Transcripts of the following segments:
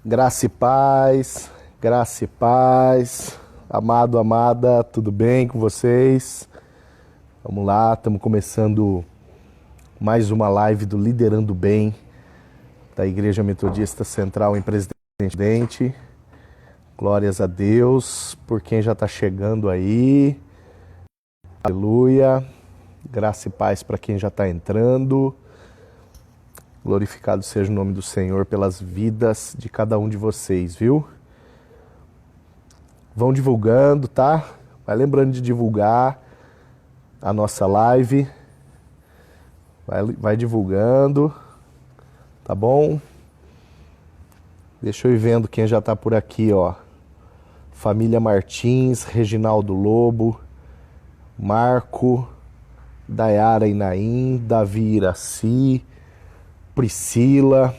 Graça e paz, amado, amada, tudo bem com vocês? Vamos lá, estamos começando mais uma live do Liderando Bem, da Igreja Metodista Central em Presidente. Glórias a Deus por quem já está chegando aí, aleluia, graça e paz para quem já está entrando. Glorificado seja o nome do Senhor pelas vidas de cada um de vocês, viu? Vão divulgando, tá? Vai lembrando de divulgar a nossa live. Vai divulgando, tá bom? Deixa eu ir vendo quem já tá por aqui, ó. Família Martins, Reginaldo Lobo, Marco, Dayara Inaim, Davi Iraci, Priscila,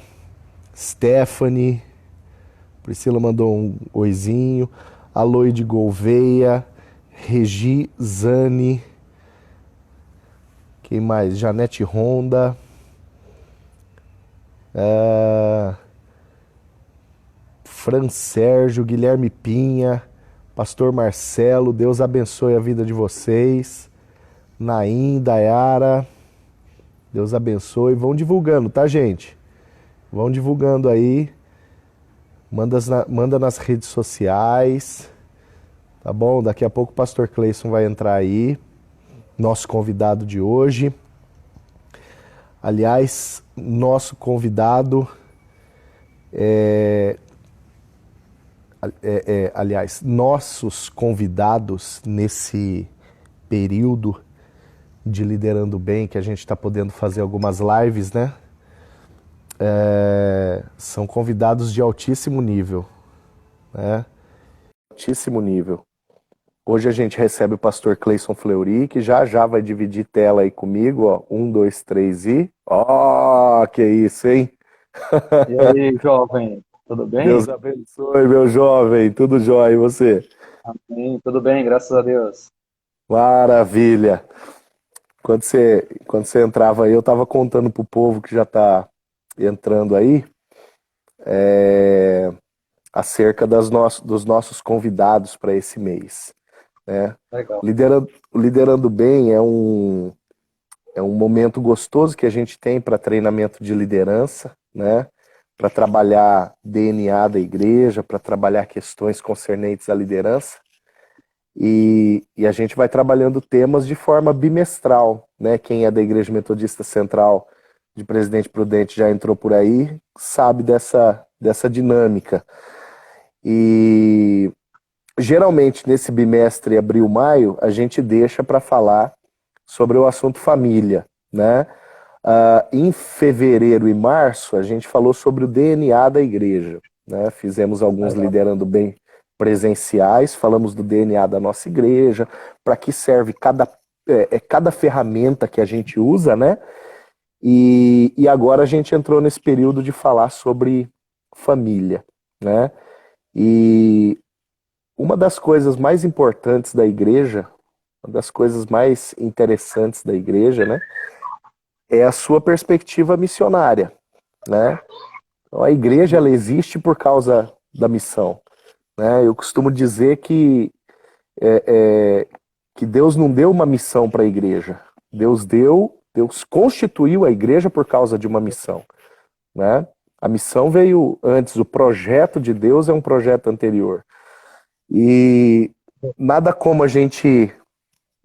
Stephanie, Priscila mandou um oizinho, Aloide Gouveia, Regi Zani, quem mais? Janete Ronda, Fran Sérgio, Guilherme Pinha, Pastor Marcelo, Deus abençoe a vida de vocês, Naim, Dayara, Deus abençoe. Vão divulgando, tá, gente? Vão divulgando aí. Manda nas redes sociais. Tá bom? Daqui a pouco o pastor Cleison vai entrar aí. Nosso convidado de hoje. Aliás, nosso convidado aliás, nossos convidados nesse período de Liderando Bem, que a gente está podendo fazer algumas lives, né? São convidados de altíssimo nível, né? Altíssimo nível. Hoje a gente recebe o pastor Cleison Fleury, que já vai dividir tela aí comigo, ó. 1, 2, 3 e... Ó, que isso, hein? E aí, jovem, tudo bem? Deus abençoe, meu jovem. Tudo jóia, e você? Amém, tudo bem, graças a Deus. Maravilha. Quando você entrava aí, eu estava contando pro povo que já está entrando aí, acerca dos nossos convidados para esse mês, né? Legal. Liderando Bem é um momento gostoso que a gente tem para treinamento de liderança, né? Para trabalhar DNA da igreja, para trabalhar questões concernentes à liderança. E a gente vai trabalhando temas de forma bimestral, né? Quem é da Igreja Metodista Central de Presidente Prudente já entrou por aí, sabe dessa dinâmica. E geralmente nesse bimestre abril-maio a gente deixa para falar sobre o assunto família, né? Em fevereiro e março a gente falou sobre o DNA da igreja, né? Fizemos alguns Liderando Bem presenciais, falamos do DNA da nossa igreja, para que serve cada ferramenta que a gente usa, né? E agora a gente entrou nesse período de falar sobre família, né? E uma das coisas mais importantes da igreja, uma das coisas mais interessantes da igreja, né? É a sua perspectiva missionária, né? Então, a igreja, ela existe por causa da missão. Eu costumo dizer que Deus não deu uma missão para a igreja. Deus constituiu a igreja por causa de uma missão, né? A missão veio antes, o projeto de Deus é um projeto anterior. E nada como a gente,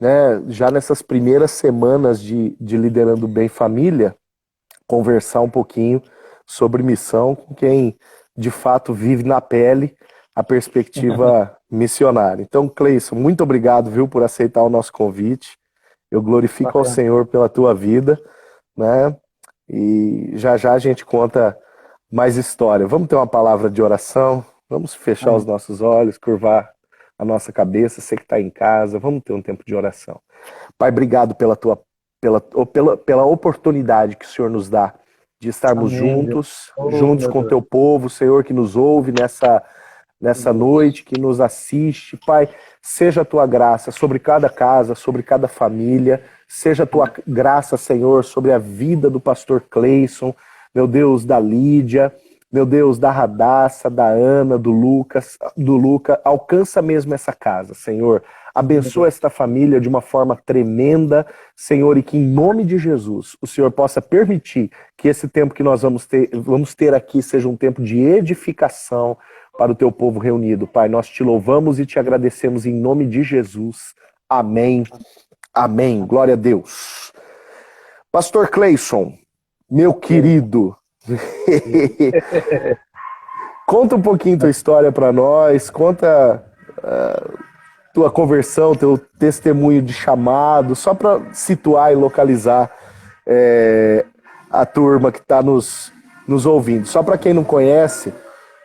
né, já nessas primeiras semanas de Liderando Bem Família, conversar um pouquinho sobre missão com quem de fato vive na pele a perspectiva missionária. Então, Cleison, muito obrigado, viu, por aceitar o nosso convite. Eu glorifico ao Senhor pela tua vida, né? E já a gente conta mais história. Vamos ter uma palavra de oração? Vamos fechar os nossos olhos, curvar a nossa cabeça, você que está em casa, vamos ter um tempo de oração. Pai, obrigado pela oportunidade que o Senhor nos dá de estarmos juntos com teu povo, Senhor, que nos ouve nessa noite, que nos assiste. Pai, seja a tua graça sobre cada casa, sobre cada família, seja a tua graça, Senhor, sobre a vida do pastor Cleison, meu Deus, da Lídia, meu Deus, da Radassa, da Ana, do Lucas, do Luca, alcança mesmo essa casa, Senhor. Abençoa esta família de uma forma tremenda, Senhor, e que em nome de Jesus o Senhor possa permitir que esse tempo que nós vamos ter aqui seja um tempo de edificação para o teu povo reunido. Pai, nós te louvamos e te agradecemos em nome de Jesus. Amém. Amém. Glória a Deus. Pastor Cleison, meu querido, conta um pouquinho tua história para nós, conta tua conversão, teu testemunho de chamado, só para situar e localizar a turma que está nos ouvindo. Só para quem não conhece,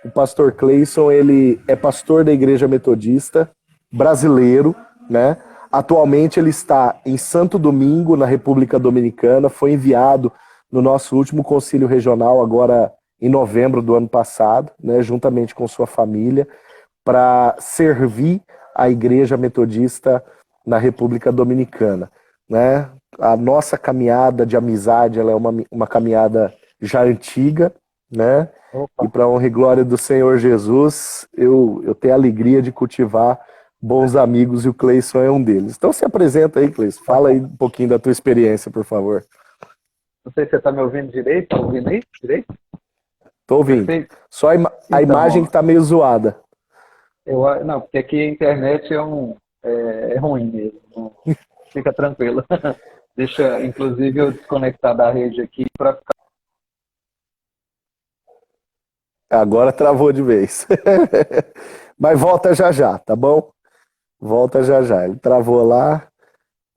o pastor Cleison, ele é pastor da Igreja Metodista brasileiro, né? Atualmente ele está em Santo Domingo, na República Dominicana, foi enviado no nosso último concílio regional, agora em novembro do ano passado, né, juntamente com sua família, para servir a Igreja Metodista na República Dominicana. Né? A nossa caminhada de amizade ela é uma caminhada já antiga, né? E para a honra e glória do Senhor Jesus, eu tenho a alegria de cultivar bons amigos e o Cleison é um deles. Então se apresenta aí, Cleison. Fala aí um pouquinho da tua experiência, por favor. Não sei se você está me ouvindo direito. Está ouvindo aí? Direito? Tô ouvindo. Perfeito. Só a imagem que tá meio zoada. Não, porque aqui a internet é ruim mesmo. Não, fica tranquilo. Deixa, inclusive, eu desconectar da rede aqui para ficar. Agora travou de vez. Mas volta já já, tá bom? Volta já já. Ele travou lá,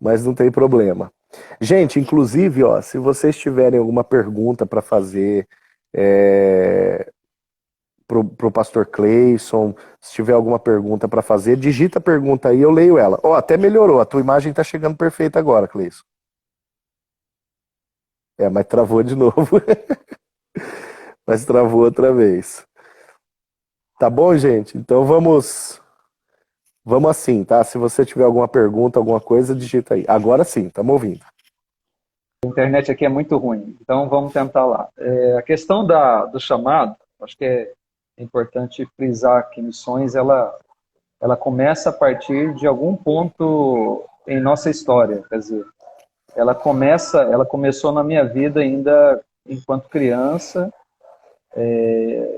mas não tem problema. Gente, inclusive, ó, se vocês tiverem alguma pergunta para fazer pro pastor Cleison, se tiver alguma pergunta para fazer, digita a pergunta aí, eu leio ela. Ó, até melhorou, a tua imagem tá chegando perfeita agora, Cleison. Mas travou de novo. Mas travou outra vez. Tá bom, gente? Então vamos assim, tá? Se você tiver alguma pergunta, alguma coisa, digita aí. Agora sim, estamos ouvindo. A internet aqui é muito ruim, então vamos tentar lá. A questão do chamado, acho que é importante frisar que missões, ela começa a partir de algum ponto em nossa história, quer dizer, ela começou na minha vida ainda enquanto criança.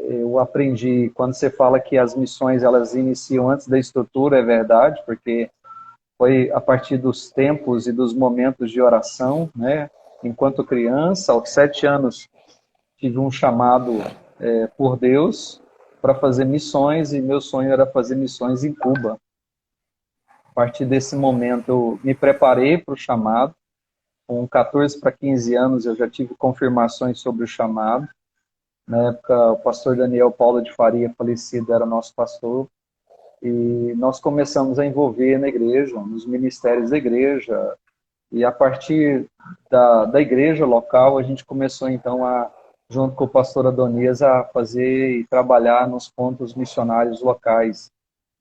Eu aprendi, quando você fala que as missões elas iniciam antes da estrutura, é verdade, porque foi a partir dos tempos e dos momentos de oração, né? Enquanto criança, aos 7 anos, tive um chamado por Deus para fazer missões, e meu sonho era fazer missões em Cuba. A partir desse momento, eu me preparei para o chamado. Com 14 para 15 anos, eu já tive confirmações sobre o chamado. Na época, o pastor Daniel Paulo de Faria, falecido, era nosso pastor. E nós começamos a envolver na igreja, nos ministérios da igreja. E a partir da igreja local, a gente começou, então, junto com o pastor Adonias, a fazer e trabalhar nos pontos missionários locais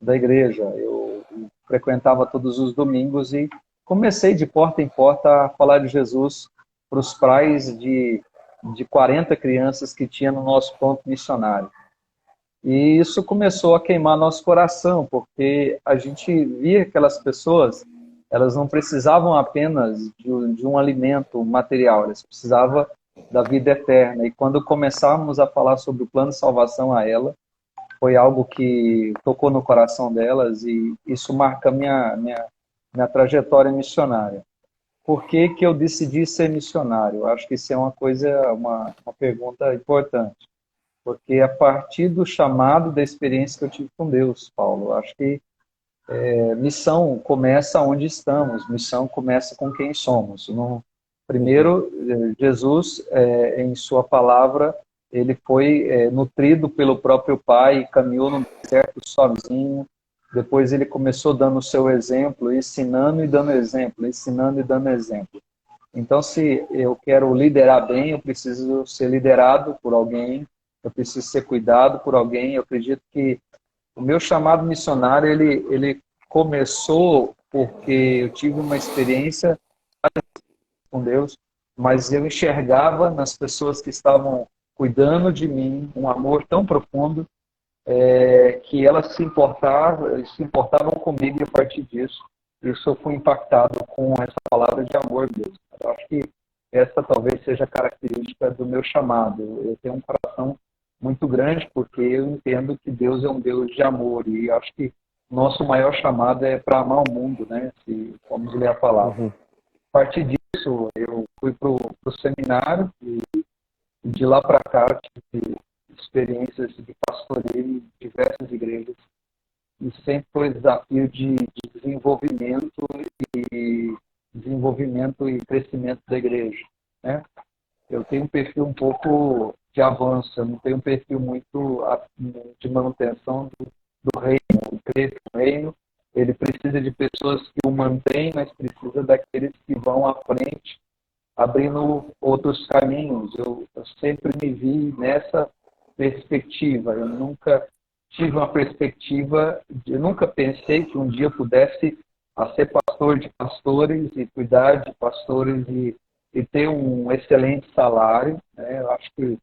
da igreja. Eu frequentava todos os domingos e comecei de porta em porta a falar de Jesus para os pais de 40 crianças que tinha no nosso ponto missionário. E isso começou a queimar nosso coração, porque a gente via aquelas pessoas, elas não precisavam apenas de um alimento material, elas precisavam da vida eterna. E quando começamos a falar sobre o plano de salvação a ela, foi algo que tocou no coração delas e isso marca minha trajetória missionária. Por que que eu decidi ser missionário? Eu acho que isso é uma pergunta importante. Porque a partir do chamado, da experiência que eu tive com Deus, Paulo, eu acho que missão começa onde estamos, missão começa com quem somos. Primeiro, Jesus, em sua palavra, ele foi nutrido pelo próprio Pai, caminhou no deserto sozinho. Depois ele começou dando o seu exemplo, ensinando e dando exemplo, ensinando e dando exemplo. Então, se eu quero liderar bem, eu preciso ser liderado por alguém, eu preciso ser cuidado por alguém. Eu acredito que o meu chamado missionário, ele começou porque eu tive uma experiência com Deus, mas eu enxergava nas pessoas que estavam cuidando de mim, um amor tão profundo, que elas se importavam comigo, e a partir disso, eu fui impactado com essa palavra de amor mesmo. Eu acho que essa talvez seja a característica do meu chamado. Eu tenho um coração muito grande, porque eu entendo que Deus é um Deus de amor, e acho que nosso maior chamado é para amar o mundo, né? Se vamos ler a palavra. Uhum. A partir disso, eu fui para o seminário, e de lá para cá tive experiências de pastoreio em diversas igrejas, e sempre foi desafio de desenvolvimento e crescimento da igreja, né? Eu tenho um perfil um pouco de avanço, eu não tenho um perfil muito de manutenção do reino. Eu creio que o reino, ele precisa de pessoas que o mantêm, mas precisa daqueles que vão à frente, abrindo outros caminhos. Eu sempre me vi nessa perspectiva. Eu nunca tive uma perspectiva, eu nunca pensei que um dia eu pudesse ser pastor de pastores e cuidar de pastores e ter um excelente salário, né? Eu acho que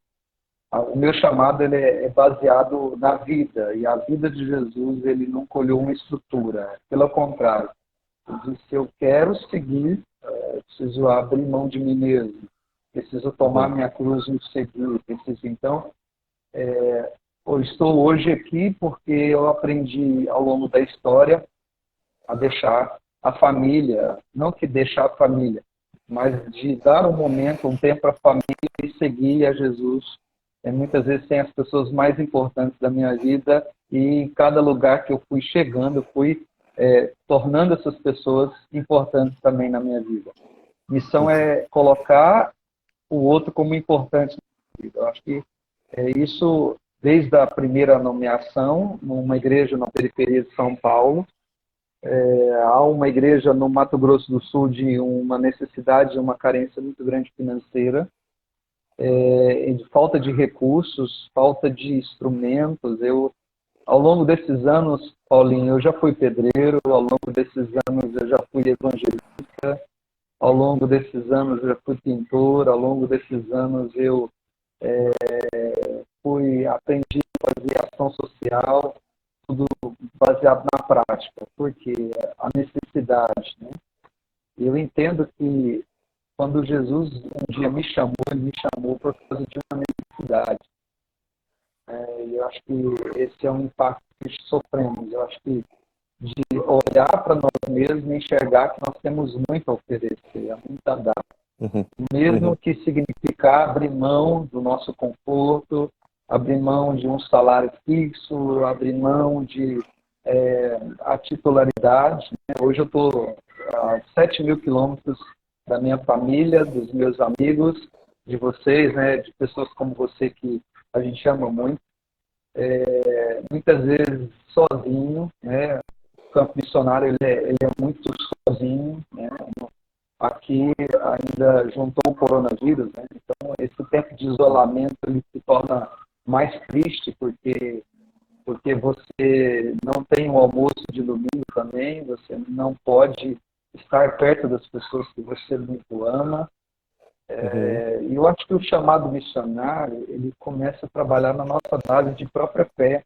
o meu chamado ele é baseado na vida, e a vida de Jesus ele não colheu uma estrutura, pelo contrário. Ele disse: eu quero seguir, preciso abrir mão de mim mesmo, preciso tomar minha cruz e seguir, preciso. Então, eu estou hoje aqui porque eu aprendi ao longo da história a deixar a família, não que deixar a família, mas de dar um momento, um tempo para a família e seguir a Jesus. Muitas vezes sem as pessoas mais importantes da minha vida, e em cada lugar que eu fui chegando, eu fui tornando essas pessoas importantes também na minha vida. Missão é colocar o outro como importante na vida. Eu acho que isso desde a primeira nomeação, numa igreja na periferia de São Paulo, há uma igreja no Mato Grosso do Sul de uma necessidade, uma carência muito grande financeira, de falta de recursos, falta de instrumentos. Ao longo desses anos, Paulinho, eu já fui pedreiro, ao longo desses anos eu já fui evangelista, ao longo desses anos eu já fui pintor, ao longo desses anos eu aprendi a fazer ação social, tudo baseado na prática, porque a necessidade, né? Eu entendo que quando Jesus um dia me chamou, ele me chamou por causa de uma necessidade. E eu acho que esse é um impacto que sofremos. Eu acho que de olhar para nós mesmos e enxergar que nós temos muito a oferecer, muito a dar. Mesmo que significar abrir mão do nosso conforto, abrir mão de um salário fixo, abrir mão de a titularidade. Hoje eu estou a 7.000 quilômetros da minha família, dos meus amigos, de vocês, né, de pessoas como você que a gente ama muito, muitas vezes sozinho, né? O campo missionário ele é muito sozinho, né? Aqui ainda juntou o coronavírus, né? Então esse tempo de isolamento ele se torna mais triste porque você não tem o almoço de domingo também, você não pode estar perto das pessoas que você muito ama. E eu acho que o chamado missionário ele começa a trabalhar na nossa base de própria fé.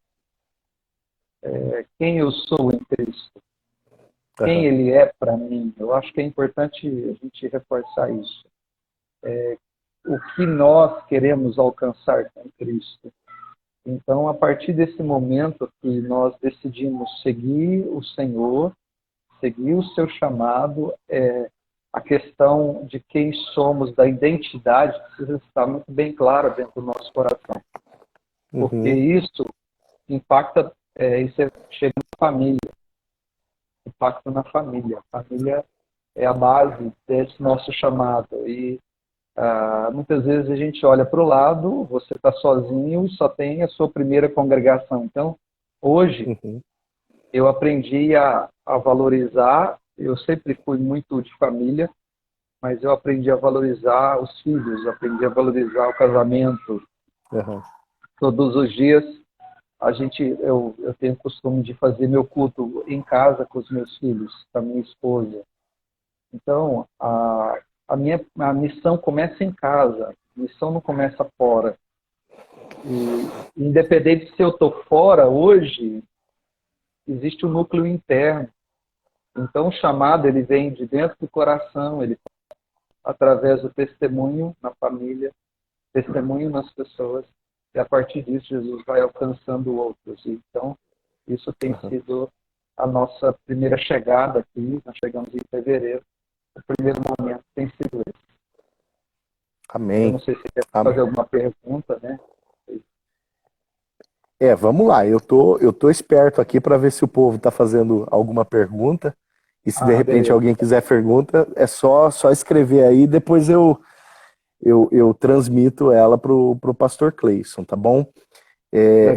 Quem eu sou em Cristo, quem Ele é para mim. Eu acho que é importante a gente reforçar isso. O que nós queremos alcançar com Cristo. Então, a partir desse momento que nós decidimos seguir o Senhor, seguir o seu chamado, a questão de quem somos, da identidade, precisa estar muito bem clara dentro do nosso coração. Porque isso impacta, isso chega na família. Impacto na família. A família é a base desse nosso chamado. E muitas vezes a gente olha para o lado, você está sozinho e só tem a sua primeira congregação. Então, hoje, eu aprendi a valorizar. Eu sempre fui muito de família, mas eu aprendi a valorizar os filhos, aprendi a valorizar o casamento. Todos os dias, eu tenho o costume de fazer meu culto em casa com os meus filhos, com a minha esposa. Então, a missão começa em casa, a missão não começa fora. E independente se eu estou fora hoje, existe um núcleo interno. Então, o chamado ele vem de dentro do coração, ele através do testemunho na família, testemunho nas pessoas, e a partir disso Jesus vai alcançando outros. Então, isso tem sido a nossa primeira chegada aqui, nós chegamos em fevereiro, o primeiro momento tem sido esse. Amém. Eu não sei se você quer fazer alguma pergunta, né? Vamos lá, eu tô esperto aqui para ver se o povo está fazendo alguma pergunta, e se de repente beleza. alguém quiser pergunta, é só escrever aí, depois eu transmito ela pro pastor Cleison, tá bom?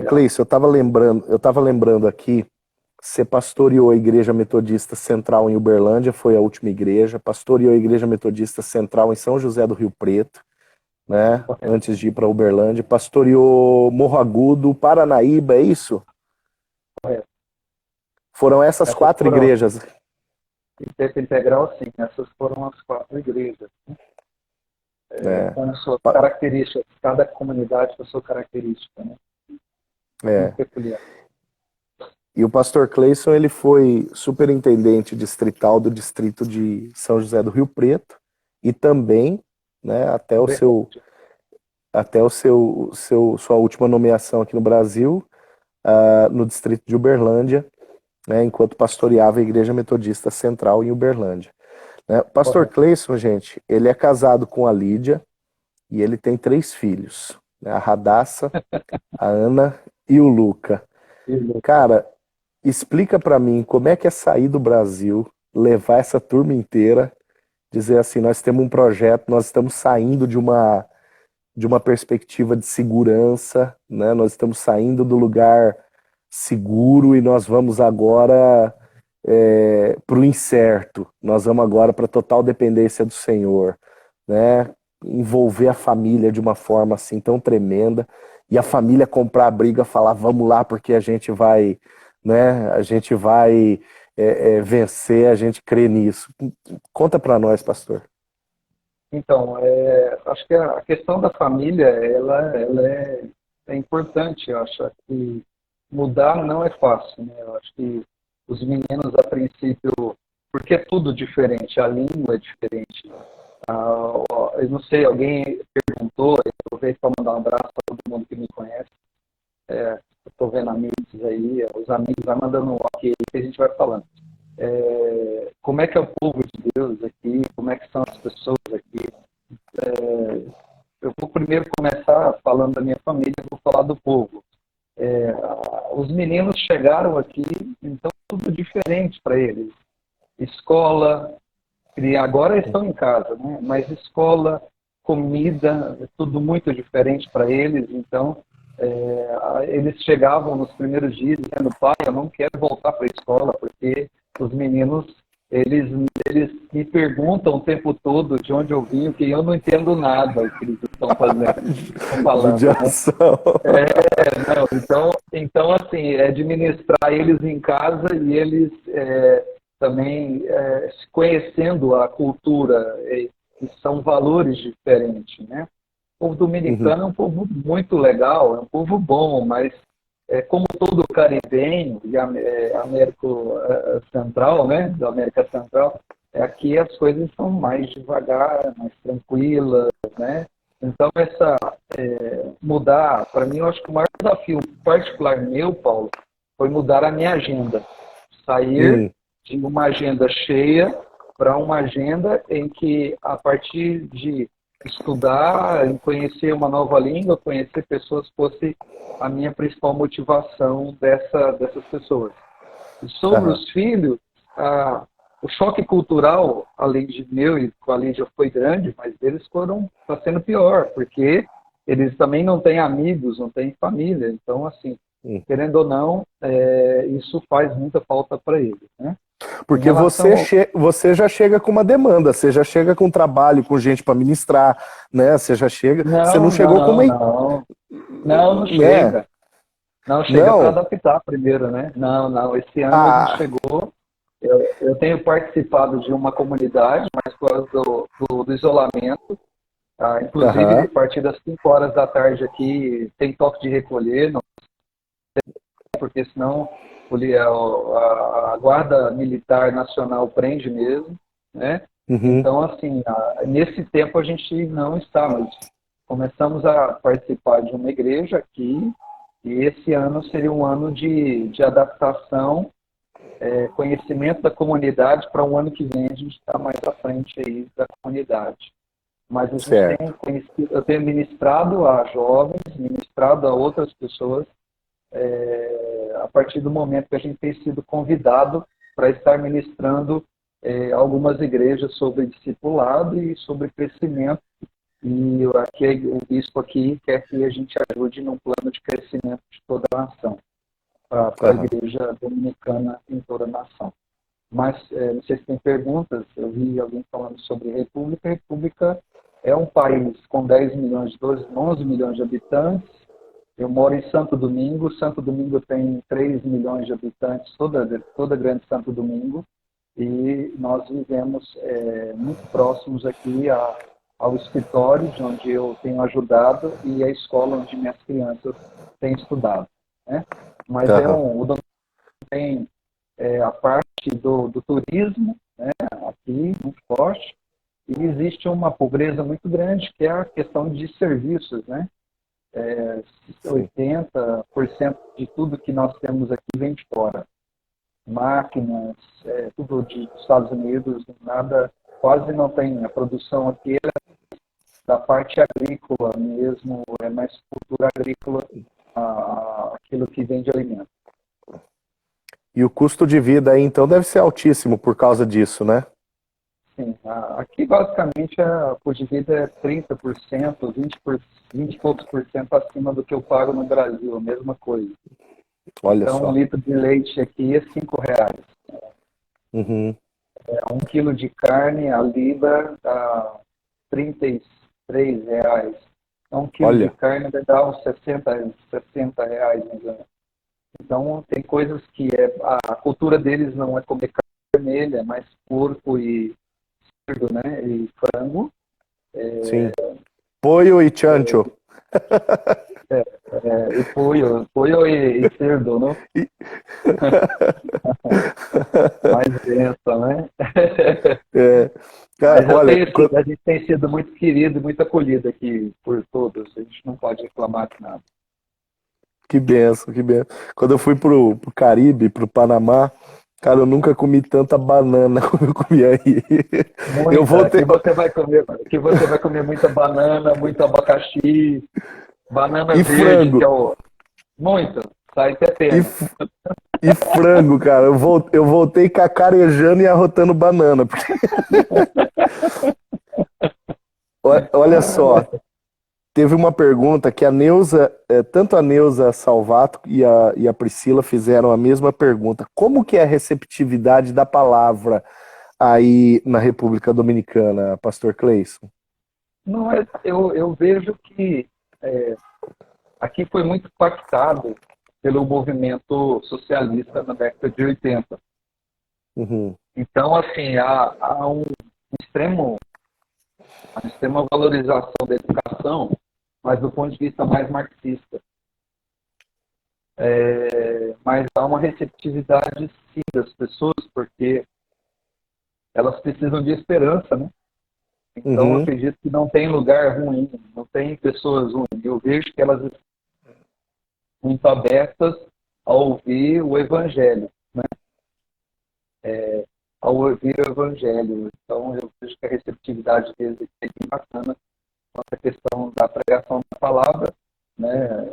Cleison, eu tava lembrando aqui, você pastoreou a Igreja Metodista Central em Uberlândia, foi a última igreja, pastoreou a Igreja Metodista Central em São José do Rio Preto, né? Antes de ir para Uberlândia, pastoreou Morro Agudo, Paranaíba, é isso? Correto. Foram essas 4 igrejas. Em tempo integral, sim, essas foram as 4 igrejas. Com suas características, cada comunidade com a sua característica, né? Muito peculiar. E o pastor Cleison, ele foi superintendente distrital do distrito de São José do Rio Preto e também, né, até sua última nomeação aqui no Brasil, no distrito de Uberlândia, né, enquanto pastoreava a Igreja Metodista Central em Uberlândia. Né? O pastor Cleison, gente, ele é casado com a Lídia e ele tem 3 filhos, né, a Radassa, a Ana e o Luca. Cara, explica pra mim como é que é sair do Brasil, levar essa turma inteira, dizer assim, nós temos um projeto, nós estamos saindo de uma perspectiva de segurança, né? Nós estamos saindo do lugar seguro e nós vamos agora para o incerto, nós vamos agora para a total dependência do Senhor, né? Envolver a família de uma forma assim tão tremenda, e a família comprar a briga, falar vamos lá porque a gente vai, né? A gente vai vencer, a gente crê nisso. Conta para nós, pastor. Então, acho que a questão da família, ela é importante. Eu acho que mudar não é fácil, né? Eu acho que os meninos, a princípio, porque é tudo diferente, a língua é diferente. Eu não sei, alguém perguntou, eu aproveito para mandar um abraço para todo mundo que me conhece. Eu estou vendo amigos aí, os amigos vai mandando um ok que a gente vai falando. Como é que é o povo de Deus aqui, como é que são as pessoas aqui. Eu vou primeiro começar falando da minha família, vou falar do povo. Os meninos chegaram aqui, então tudo diferente para eles. Escola, agora estão em casa, né? Mas escola, comida, é tudo muito diferente para eles. Então, eles chegavam nos primeiros dias dizendo, pai, eu não quero voltar para a escola, porque os meninos, eles me perguntam o tempo todo de onde eu vim, que eu não entendo nada o que eles estão fazendo, estão falando. Né? Então, assim, administrar eles em casa e eles também se conhecendo a cultura, que são valores diferentes, né? O povo dominicano é um povo muito legal, é um povo bom, mas como todo caribenho e América Central, né, da América Central, aqui as coisas são mais devagar, mais tranquilas, né? Então, mudar, para mim, eu acho que o maior desafio particular meu, Paulo, foi mudar a minha agenda. Sair de uma agenda cheia para uma agenda em que, a partir de estudar, conhecer uma nova língua, conhecer pessoas, fosse a minha principal motivação dessas pessoas. E sobre os filhos, o choque cultural, além de meu e com a Lídia, foi grande, mas eles está sendo pior, porque eles também não têm amigos, não têm família. Então, assim, querendo ou não, isso faz muita falta para eles, né? Porque você já chega com uma demanda, você já chega com trabalho, com gente para ministrar, né? Você já chega. Você não chegou com uma. Não chega. Não chega para adaptar primeiro, né? Não. Esse ano a gente chegou. Eu tenho participado de uma comunidade, mas por causa do isolamento, Inclusive, a partir das 5 horas da tarde aqui, tem toque de recolher, não, porque senão a Guarda Militar Nacional prende mesmo, né? Uhum. Então, assim, nesse tempo a gente não está, mas começamos a participar de uma igreja aqui, e esse ano seria um ano de adaptação, conhecimento da comunidade, para o ano que vem a gente estar mais à frente aí da comunidade. Mas a gente tem conhecido, eu tenho ministrado a jovens, ministrado a outras pessoas, a partir do momento que a gente tem sido convidado para estar ministrando algumas igrejas sobre discipulado e sobre crescimento. E aqui, o bispo aqui quer que a gente ajude num plano de crescimento de toda a nação, para a igreja dominicana em toda a nação. Mas, não sei se tem perguntas, eu vi alguém falando sobre República. República é um país com 10 milhões, 11 milhões de habitantes. Eu moro em Santo Domingo. Santo Domingo tem 3 milhões de habitantes, toda grande Santo Domingo. E nós vivemos muito próximos aqui ao escritório, onde eu tenho ajudado, e a escola onde minhas crianças têm estudado, né? Mas o Domingo tem a parte do turismo, né, aqui, muito forte, e existe uma pobreza muito grande, que é a questão de serviços, né? 80% de tudo que nós temos aqui vem de fora. Máquinas, tudo dos Estados Unidos, nada, quase não tem. A produção aqui é da parte agrícola mesmo, é mais cultura agrícola, aquilo que vem de alimento. E o custo de vida aí, então, deve ser altíssimo por causa disso, né? Sim, aqui basicamente o custo de vida é 30%, 20 e poucos por cento acima do que eu pago no Brasil, a mesma coisa. Olha então, só. 1 litro de leite aqui é R$5. Uhum. 1 quilo de carne, a libra, dá R$33. Então, 1 quilo de carne vai dar uns R$60, mais ou menos. Então, tem coisas que a cultura deles não é comer carne vermelha, é mais porco e cerdo, né? E frango. Sim. Pollo e chancho. E pollo e cerdo, não? Mais densa, né? Cara, mas olha, a gente tem sido muito querido e muito acolhido aqui por todos. A gente não pode reclamar de nada. Que benção, que benção. Quando eu fui pro Caribe, pro Panamá, cara, eu nunca comi tanta banana como eu comi aí. Eu voltei. Aqui você vai comer muita banana, muito abacaxi, banana e verde, frango. que é muito, sai até pena. E frango, cara. Eu voltei cacarejando e arrotando banana. Olha só. Teve uma pergunta que a Neuza, tanto a Neuza Salvato e a Priscila fizeram a mesma pergunta. Como que é a receptividade da palavra aí na República Dominicana, Pastor Cleison? Não, eu vejo que aqui foi muito impactado pelo movimento socialista na década de 80. Uhum. Então, assim, há uma extrema valorização da educação, mas do ponto de vista mais marxista. Mas há uma receptividade, sim, das pessoas, porque elas precisam de esperança, né? Então, eu acredito que não tem lugar ruim, não tem pessoas ruins. Eu vejo que elas estão muito abertas a ouvir o Evangelho, né? Ao ouvir o Evangelho. Então, eu vejo que a receptividade deles é bem bacana com essa questão da pregação da palavra, né?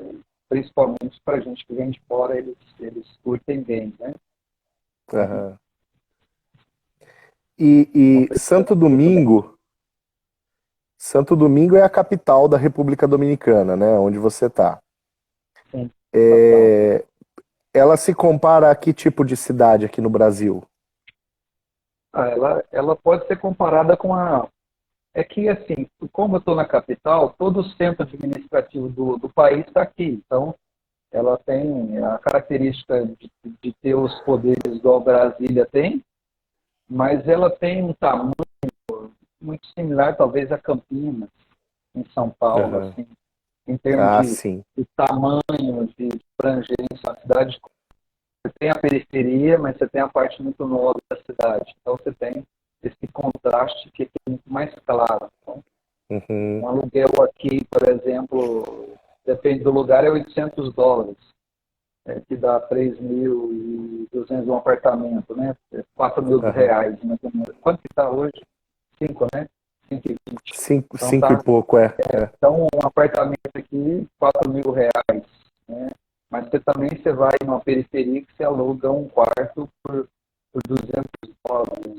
Principalmente para a gente que vem de fora, eles curtem bem, né? Uhum. E Santo Domingo é a capital da República Dominicana, né? Onde você está. Sim. Ela se compara a que tipo de cidade aqui no Brasil? Ela pode ser comparada com É que, assim, como eu estou na capital, todo o centro administrativo do país está aqui. Então, ela tem a característica de ter os poderes igual Brasília tem, mas ela tem um tamanho muito similar, talvez, a Campinas, em São Paulo, Aham. assim, em termos Ah, sim. de tamanho, de abrangência. A cidade, você tem a periferia, mas você tem a parte muito nobre da cidade. Então você tem esse contraste que é muito mais claro. Então, um Uhum. aluguel aqui, por exemplo, depende do lugar, é US$ 800, que dá 3.200 um apartamento, né? Aham. R$ 4.000, mais ou menos. Quanto que está hoje? 5, né? 5,20. Cinco, Então cinco e tá. pouco, é. É. Então um apartamento aqui, R$ 4.000, né? Mas você vai numa periferia que você aluga um quarto por US$ 200,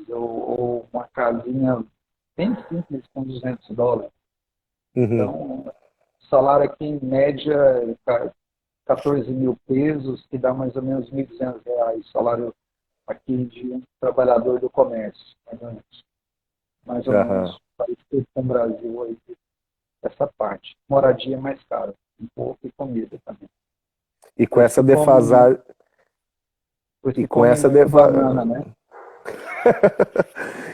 ou uma casinha bem simples com US$ 200. Uhum. Então, o salário aqui em média é 14 mil pesos, que dá mais ou menos R$ 1.200, salário aqui de um trabalhador do comércio, mais ou menos. Mais ou Aham. menos parecido com o Brasil aí, essa parte. Moradia é mais cara, um pouco, e comida também. E com Por isso essa que come, defasagem, por isso e que com come essa muito defa... banana, né?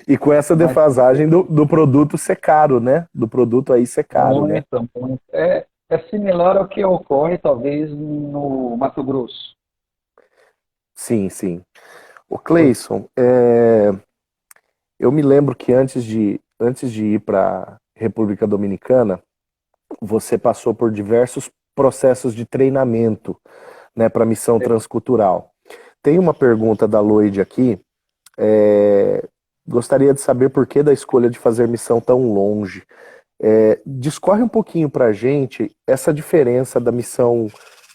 e com essa Mas defasagem do produto ser caro, né? Do produto aí ser caro, né? muito, muito. É similar ao que ocorre, talvez, no Mato Grosso. Sim, sim. O Cleison, eu me lembro que antes de ir para República Dominicana, você passou por diversos processos de treinamento, né, para missão transcultural. Tem uma pergunta da Lloyd aqui. Gostaria de saber por que da escolha de fazer missão tão longe. Discorre um pouquinho para a gente essa diferença da missão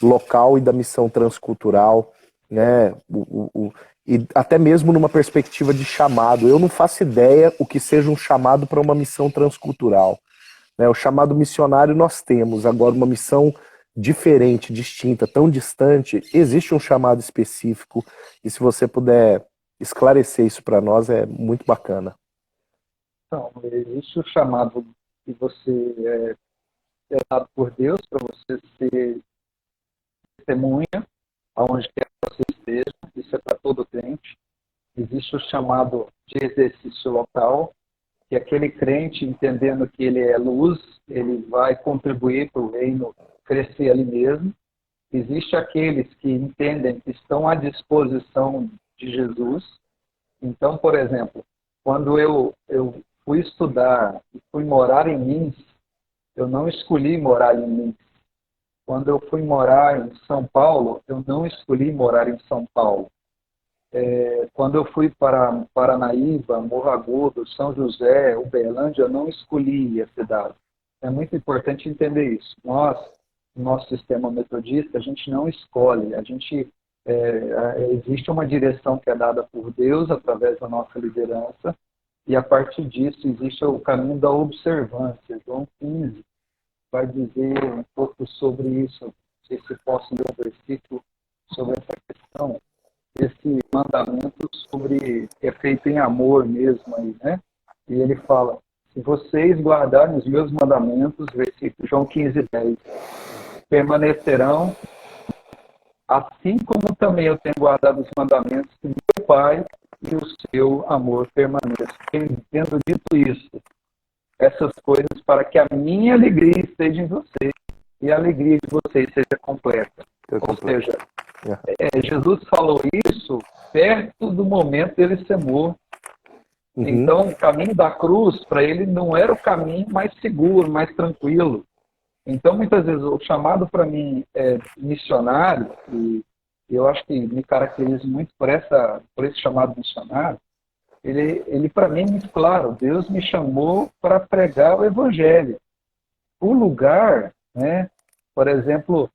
local e da missão transcultural, né? E até mesmo numa perspectiva de chamado. Eu não faço ideia o que seja um chamado para uma missão transcultural, né? O chamado missionário nós temos, agora uma missão diferente, distinta, tão distante, existe um chamado específico, e se você puder esclarecer isso para nós, é muito bacana. Então, existe o chamado que você é dado por Deus para você ser testemunha, aonde quer que você esteja. Isso é para todo crente. Existe o chamado de exercício local, que aquele crente, entendendo que ele é luz, ele vai contribuir para o reino crescer ali mesmo. Existe aqueles que entendem que estão à disposição de Jesus. Então, por exemplo, quando eu fui estudar e fui morar em Minsk, eu não escolhi morar em Minsk. Quando eu fui morar em São Paulo, eu não escolhi morar em São Paulo. Quando eu fui para Paranaíba, Morro Agudo, São José, Uberlândia, eu não escolhi a cidade. É muito importante entender isso. Nós, no nosso sistema metodista, a gente não escolhe. Existe uma direção que é dada por Deus através da nossa liderança, e a partir disso existe o caminho da observância. João 15 vai dizer um pouco sobre isso. Não sei se posso ler um versículo sobre essa questão, esse mandamento sobre que é feito em amor mesmo aí, né? E ele fala: se vocês guardarem os meus mandamentos, versículo João 15:10, permanecerão, assim como também eu tenho guardado os mandamentos do meu Pai, e o seu amor permaneça. Tendo dito isso, essas coisas, para que a minha alegria esteja em vocês e a alegria de vocês seja completa. Ou seja, Jesus falou isso perto do momento dele ser morto. Uhum. Então, o caminho da cruz, para ele, não era o caminho mais seguro, mais tranquilo. Então, muitas vezes, o chamado para mim missionário, e eu acho que me caracterizo muito por esse chamado missionário, ele para mim é muito claro. Deus me chamou para pregar o evangelho. O lugar, né? Por exemplo,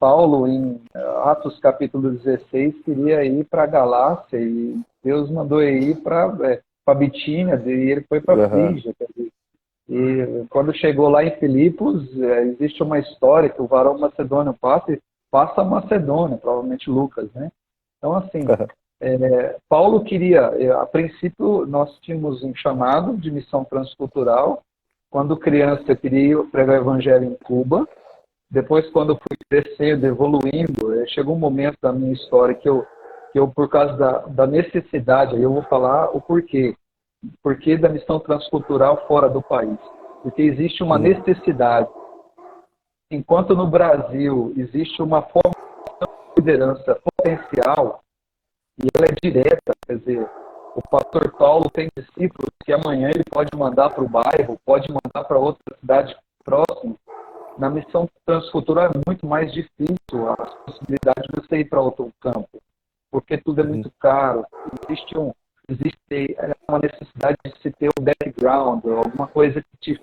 Paulo, em Atos capítulo 16, queria ir para a Galácia, e Deus mandou ele ir para Bitínia, e ele foi para Uhum. Frígia. E quando chegou lá em Filipos, existe uma história que o varão macedônio passa a Macedônia, provavelmente Lucas, né? Então, assim, Paulo queria, a princípio, nós tínhamos um chamado de missão transcultural. Quando criança, eu queria pregar o evangelho em Cuba. Depois, quando eu fui crescendo, evoluindo, chegou um momento da minha história que eu por causa da necessidade, aí eu vou falar o porquê da missão transcultural fora do país. porque existe uma necessidade. Enquanto no Brasil existe uma forma de liderança potencial, e ela é direta, quer dizer, o pastor Paulo tem discípulos que amanhã ele pode mandar para o bairro, pode mandar para outra cidade próxima. Na missão transcultural é muito mais difícil a possibilidade de você ir para outro campo, porque tudo é muito caro. Existe uma necessidade de se ter um background, alguma coisa que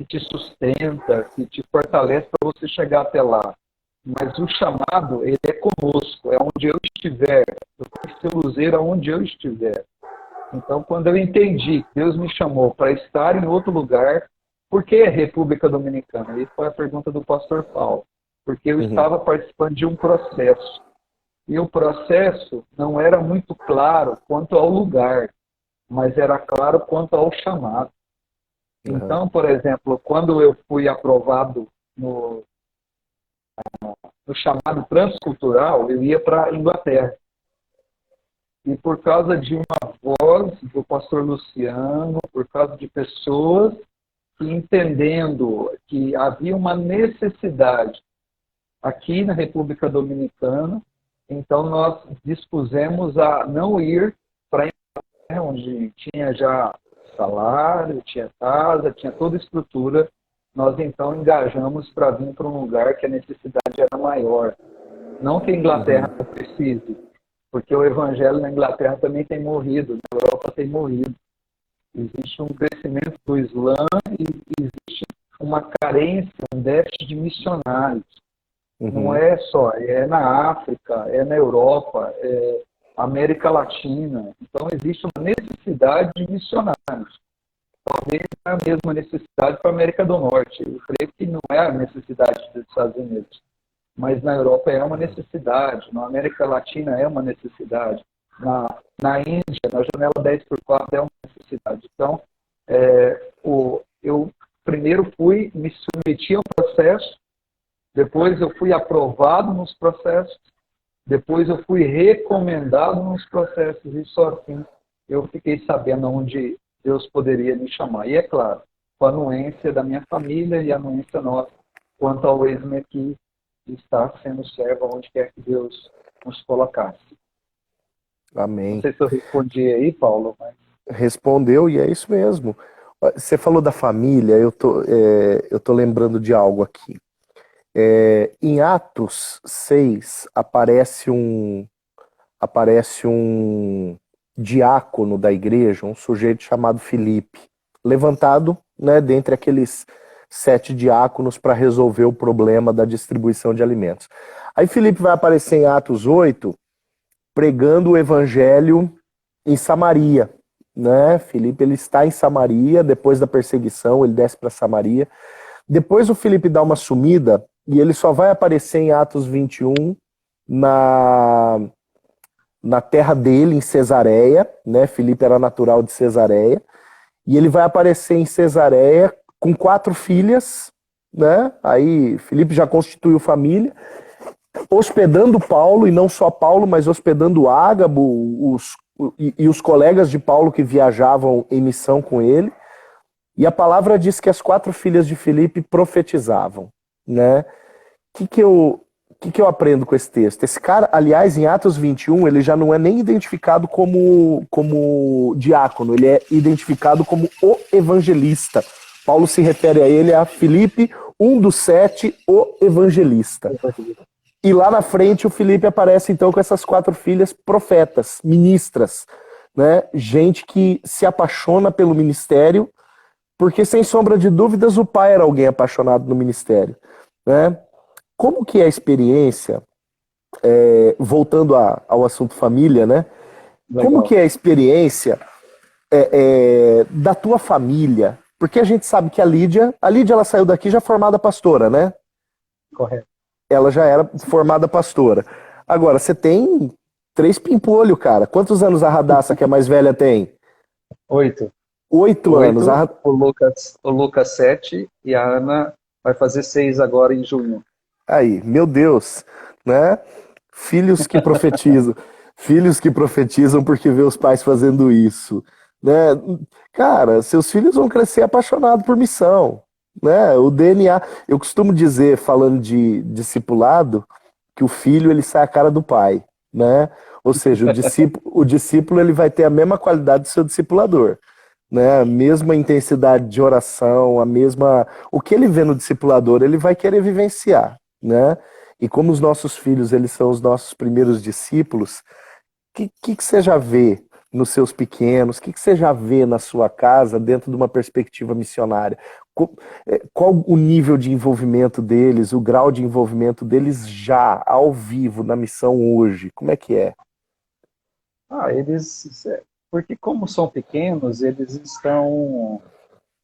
te sustenta, que te fortalece para você chegar até lá. Mas o chamado, ele é conosco, é onde eu estiver. Eu tenho que ser luzeiro aonde eu estiver. Então, quando eu entendi que Deus me chamou para estar em outro lugar, por que República Dominicana? Essa foi a pergunta do pastor Paulo. Porque eu estava participando de um processo. E o processo não era muito claro quanto ao lugar, mas era claro quanto ao chamado. Então, por exemplo, quando eu fui aprovado no chamado transcultural, eu ia para a Inglaterra. E por causa de uma voz do pastor Luciano, por causa de pessoas que entendendo que havia uma necessidade aqui na República Dominicana, então nós dispusemos a não ir para a Inglaterra, onde tinha já salário, tinha casa, tinha toda a estrutura. Nós então engajamos para vir para um lugar que a necessidade era maior. Não que a Inglaterra não precise, porque o evangelho na Inglaterra também tem morrido, na Europa tem morrido. Existe um crescimento do Islã e existe uma carência, um déficit de missionários. Não é só, é na África, é na Europa, é América Latina. Então existe uma necessidade de missionários. Talvez não é a mesma necessidade para a América do Norte. Eu creio que não é a necessidade dos Estados Unidos. Mas na Europa é uma necessidade, na América Latina é uma necessidade, na Índia, na janela 10x4 é uma necessidade. Então, eu primeiro me submeti ao processo, depois eu fui aprovado nos processos, depois eu fui recomendado nos processos, e só assim eu fiquei sabendo onde Deus poderia me chamar. E é claro, com a anuência da minha família e a anuência nossa, quanto ao ESME aqui, está sendo servo onde quer que Deus nos colocasse. Amém. Não sei se eu respondi aí, Paulo. Mas... Respondeu, e é isso mesmo. Você falou da família, eu tô lembrando de algo aqui. Em Atos 6, aparece um diácono da igreja, um sujeito chamado Filipe, levantado, né, dentre aqueles 7 diáconos para resolver o problema da distribuição de alimentos. Aí Filipe vai aparecer em Atos 8, pregando o evangelho em Samaria, né? Filipe, ele está em Samaria, depois da perseguição, ele desce para Samaria. Depois o Filipe dá uma sumida, e ele só vai aparecer em Atos 21, na terra dele, em Cesareia, né? Filipe era natural de Cesareia, e ele vai aparecer em Cesareia com 4 filhas, né? Aí Filipe já constituiu família, hospedando Paulo, e não só Paulo, mas hospedando Ágabo, os colegas de Paulo que viajavam em missão com ele. E a palavra diz que as 4 filhas de Filipe profetizavam, né? O que eu aprendo com esse texto? Esse cara, aliás, em Atos 21, ele já não é nem identificado como diácono, ele é identificado como o evangelista. Paulo se refere a ele, a Filipe, um dos 7, o evangelista. E lá na frente o Filipe aparece então com essas 4 filhas profetas, ministras, né? Gente que se apaixona pelo ministério, porque sem sombra de dúvidas o pai era alguém apaixonado no ministério, né? Como que é a experiência, voltando ao assunto família, né? Legal. Como que é a experiência da tua família? Porque a gente sabe que a Lídia ela saiu daqui já formada pastora, né? Correto. Ela já era formada pastora. Agora, você tem 3 pimpolho, cara. Quantos anos a Radassa, que é mais velha, tem? 8. 8 anos. O Lucas 7 e a Ana vai fazer 6 agora em junho. Aí, meu Deus, né? Filhos que profetizam. Filhos que profetizam porque vê os pais fazendo isso, né? Cara, seus filhos vão crescer apaixonados por missão, né? O DNA, eu costumo dizer, falando de discipulado, que o filho ele sai a cara do pai, né? Ou seja, o discípulo ele vai ter a mesma qualidade do seu discipulador, né? A mesma intensidade de oração, a mesma, o que ele vê no discipulador, ele vai querer vivenciar, né? E como os nossos filhos, eles são os nossos primeiros discípulos, que você já vê nos seus pequenos? O que você já vê na sua casa dentro de uma perspectiva missionária? Qual o nível de envolvimento deles, o grau de envolvimento deles já ao vivo na missão hoje? Como é que é? Eles, porque como são pequenos, eles estão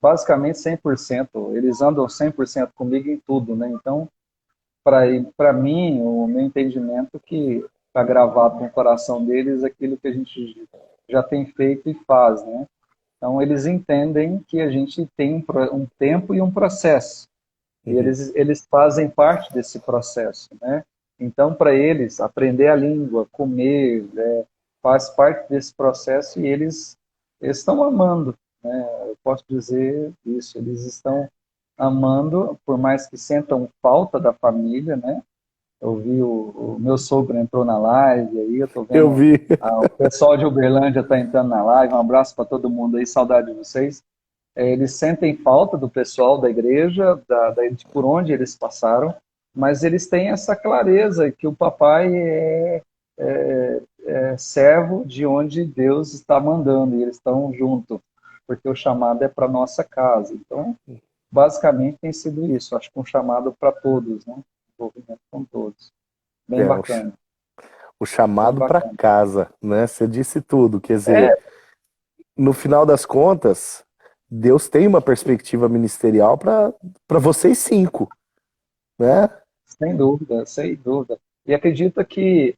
basicamente 100%, eles andam 100% comigo em tudo, né? Então, para mim, o meu entendimento é que está gravado no coração deles aquilo que a gente já tem feito e faz, né? Então, eles entendem que a gente tem um tempo e um processo. E eles fazem parte desse processo, né? Então, para eles, aprender a língua, comer, faz parte desse processo e eles estão amando, né? Eu posso dizer isso, eles estão amando, por mais que sentam falta da família, né? Eu vi o meu sogro entrou na live, aí eu tô Eu vendo vi. o pessoal de Uberlândia está entrando na live, um abraço para todo mundo aí, saudade de vocês. Eles sentem falta do pessoal da igreja, de por onde eles passaram, mas eles têm essa clareza que o papai é servo de onde Deus está mandando, e eles estão junto, porque o chamado é para nossa casa. Então, basicamente tem sido isso, acho que um chamado para todos, né? Envolvimento com todos. Bem É, bacana, o bem chamado para bacana. casa, né? Você disse tudo. Quer dizer, É, no final das contas, Deus tem uma perspectiva ministerial para vocês cinco, né? sem dúvida, sem dúvida. E acredita que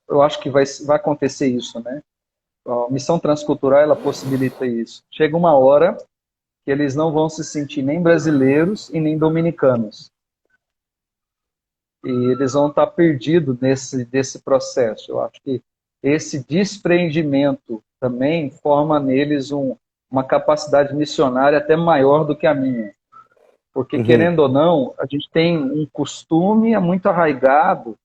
eu acho que vai acontecer isso, né? A missão transcultural, ela possibilita isso. Chega uma hora que eles não vão se sentir nem brasileiros e nem dominicanos. E eles vão estar perdidos desse processo. Eu acho que esse despreendimento também forma neles uma capacidade missionária até maior do que a minha. Porque, Uhum. querendo ou não, a gente tem um costume muito arraigado,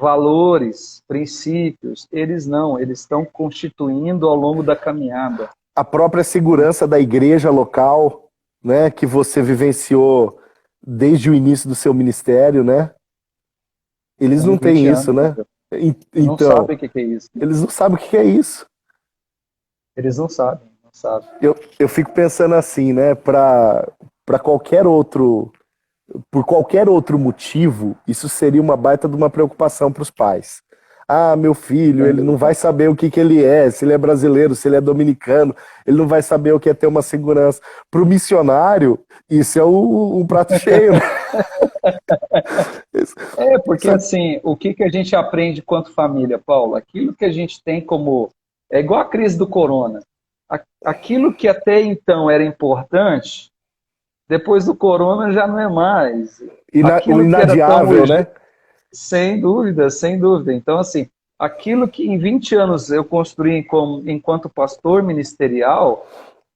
valores, princípios. Eles não, eles estão constituindo ao longo da caminhada. A própria segurança da igreja local, né? Que você vivenciou desde o início do seu ministério, né? Eles Tem não têm 20 isso, anos, né? né? Não Então, sabem o que é isso. eles não sabem o que é isso. Eles não sabem, não sabem. Eu fico pensando assim, né? Para qualquer outro, por qualquer outro motivo, isso seria uma baita de uma preocupação para os pais. Ah, meu filho, Sem ele não dúvida. vai saber o que ele é, se ele é brasileiro, se ele é dominicano, ele não vai saber o que é ter uma segurança. Para o missionário, isso é um prato cheio, né? Porque Só- assim, o que a gente aprende quanto família, Paulo? Aquilo que a gente tem como. É igual a crise do corona. Aquilo que até então era importante, depois do corona já não é mais. o Aquilo que era tão inadiável, urgente, né? sem dúvida, sem dúvida. Então, assim, aquilo que em 20 anos eu construí enquanto pastor ministerial,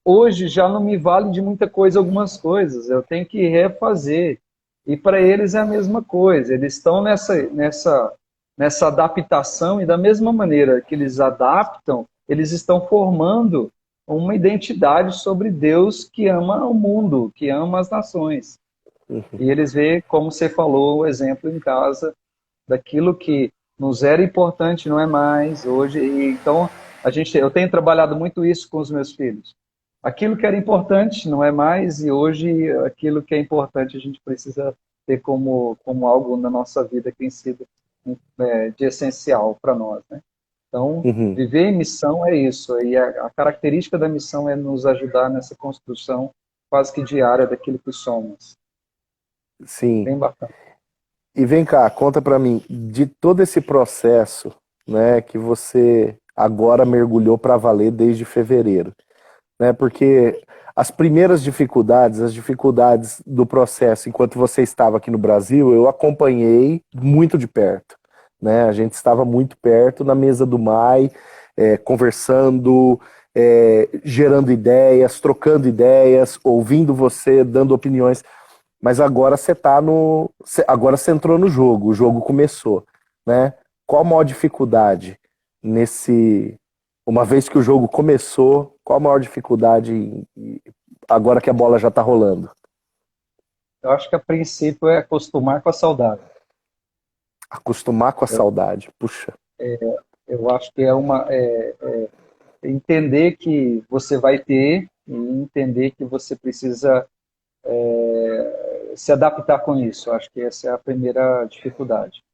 hoje já não me vale de muita coisa algumas coisas. Eu tenho que refazer. E para eles é a mesma coisa. Eles estão nessa adaptação e da mesma maneira que eles adaptam, eles estão formando uma identidade sobre Deus que ama o mundo, que ama as nações. E eles veem, como você falou, o exemplo em casa daquilo que nos era importante não é mais hoje. E então eu tenho trabalhado muito isso com os meus filhos. Aquilo que era importante não é mais e hoje aquilo que é importante a gente precisa ter como algo na nossa vida que tem sido de essencial para nós, né? Então, Uhum. viver em missão é isso. E a característica da missão é nos ajudar nessa construção quase que diária daquilo que somos. Sim. Bem bacana. E vem cá, conta pra mim, de todo esse processo, né, que você agora mergulhou pra valer desde fevereiro, né? Porque as primeiras dificuldades, as dificuldades do processo enquanto você estava aqui no Brasil, eu acompanhei muito de perto, né? A gente estava muito perto na mesa do MAI, conversando, gerando ideias, trocando ideias, ouvindo você, dando opiniões. Mas agora você tá no. Agora você entrou no jogo, o jogo começou, né? Qual a maior dificuldade nesse. Uma vez que o jogo começou, qual a maior dificuldade agora que a bola já tá rolando? Eu acho que a princípio é acostumar com a saudade. Acostumar com a Eu, saudade. Puxa. eu acho que entender que você vai ter e entender que você precisa se adaptar com isso. Eu acho que essa é a primeira dificuldade.